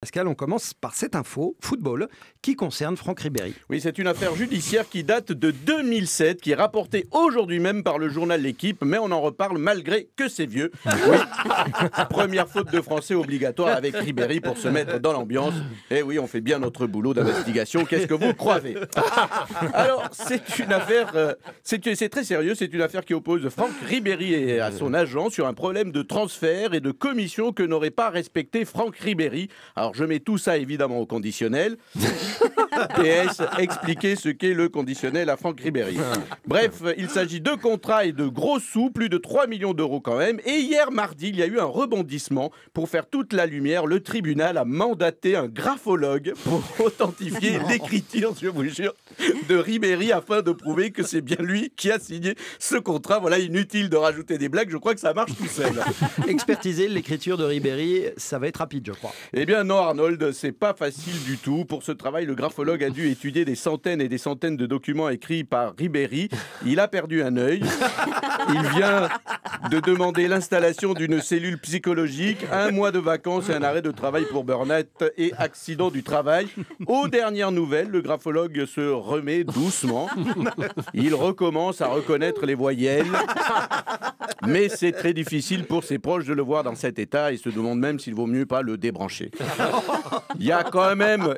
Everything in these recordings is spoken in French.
Pascal, on commence par cette info, football, qui concerne Franck Ribéry. Oui, c'est une affaire judiciaire qui date de 2007, qui est rapportée aujourd'hui même par le journal L'Équipe, mais on en reparle malgré que c'est vieux. Oui, première faute de français obligatoire avec Ribéry pour se mettre dans l'ambiance. Et oui, on fait bien notre boulot d'investigation, qu'est-ce que vous croyez? Alors, c'est une affaire, c'est très sérieux, c'est une affaire qui oppose Franck Ribéry à son agent sur un problème de transfert et de commission que n'aurait pas respecté Franck Ribéry. Alors, je mets tout ça évidemment au conditionnel. PS, expliquer ce qu'est le conditionnel à Franck Ribéry. Bref, il s'agit de contrats et de gros sous, plus de 3 millions d'euros quand même. Et hier mardi, il y a eu un rebondissement. Pour faire toute la lumière, le tribunal a mandaté un graphologue pour authentifier l'écriture, je vous jure, de Ribéry afin de prouver que c'est bien lui qui a signé ce contrat. Voilà, inutile de rajouter des blagues, je crois que ça marche tout seul. Expertiser l'écriture de Ribéry, ça va être rapide, je crois. Eh bien non, Arnold, c'est pas facile du tout. Pour ce travail, le graphologue a dû étudier des centaines et des centaines de documents écrits par Ribéry. Il a perdu un œil. Il vient de demander l'installation d'une cellule psychologique, 1 mois de vacances et un arrêt de travail pour burn-out et accident du travail. Aux dernières nouvelles, le graphologue se remet doucement. Il recommence à reconnaître les voyelles. Mais c'est très difficile pour ses proches de le voir dans cet état et se demandent même s'il vaut mieux pas le débrancher. Il y a quand même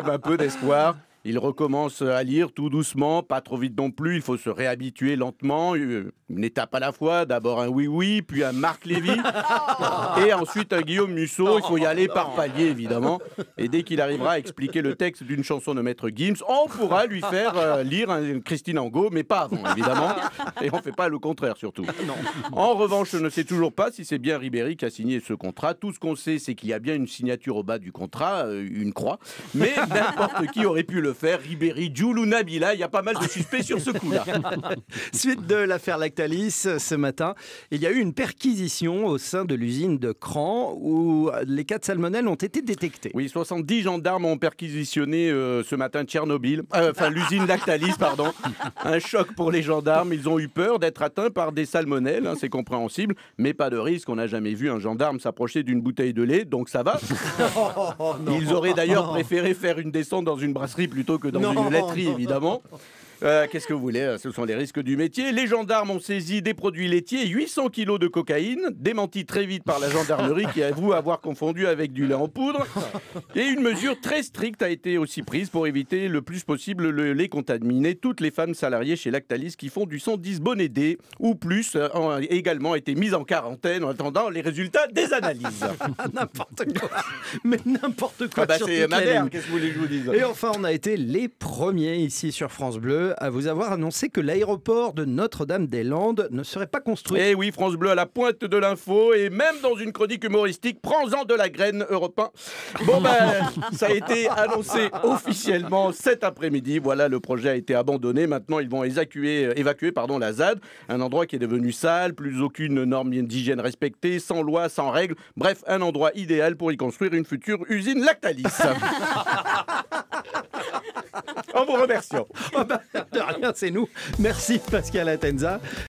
un peu d'espoir. Il recommence à lire tout doucement, pas trop vite non plus, il faut se réhabituer lentement, une étape à la fois, d'abord un oui-oui, puis un Marc Lévy, et ensuite un Guillaume Musso, il faut y aller par palier évidemment, et dès qu'il arrivera à expliquer le texte d'une chanson de Maître Gims, on pourra lui faire lire un Christine Angot, mais pas avant évidemment, et on ne fait pas le contraire surtout. En revanche, je ne sais toujours pas si c'est bien Ribéry qui a signé ce contrat, tout ce qu'on sait c'est qu'il y a bien une signature au bas du contrat, une croix, mais n'importe qui aurait pu le faire, Ribéry, Djoulou, Nabila, il y a pas mal de suspects sur ce coup-là. Suite de l'affaire Lactalis, ce matin, il y a eu une perquisition au sein de l'usine de Cran où les cas de salmonelle ont été détectés. Oui, 70 gendarmes ont perquisitionné ce matin Tchernobyl, l'usine Lactalis, pardon. Un choc pour les gendarmes, ils ont eu peur d'être atteints par des salmonelles, hein, c'est compréhensible, mais pas de risque, on n'a jamais vu un gendarme s'approcher d'une bouteille de lait, donc ça va. Ils auraient d'ailleurs préféré faire une descente dans une brasserie plutôt que dans une laiterie, évidemment. Qu'est-ce que vous voulez, ce sont les risques du métier. Les gendarmes ont saisi des produits laitiers, 800 kilos de cocaïne, démenti très vite par la gendarmerie qui avoue avoir confondu avec du lait en poudre. Et une mesure très stricte a été aussi prise pour éviter le plus possible le lait contaminé. Toutes les femmes salariées chez Lactalis qui font du 110 bonnet D ou plus ont également été mises en quarantaine en attendant les résultats des analyses. N'importe quoi. Mais n'importe quoi. C'est ma mère, qu'est-ce que vous voulez que je vous dise? Et enfin, on a été les premiers ici sur France Bleu à vous avoir annoncé que l'aéroport de Notre-Dame-des-Landes ne serait pas construit. Eh oui, France Bleu à la pointe de l'info et même dans une chronique humoristique, prends-en de la graine, Europe 1. Bon ça a été annoncé officiellement cet après-midi. Voilà, le projet a été abandonné. Maintenant, ils vont évacuer la ZAD, un endroit qui est devenu sale, plus aucune norme d'hygiène respectée, sans loi, sans règles. Bref, un endroit idéal pour y construire une future usine Lactalis. En vous remerciant. De rien, c'est nous. Merci Pascal Atenza.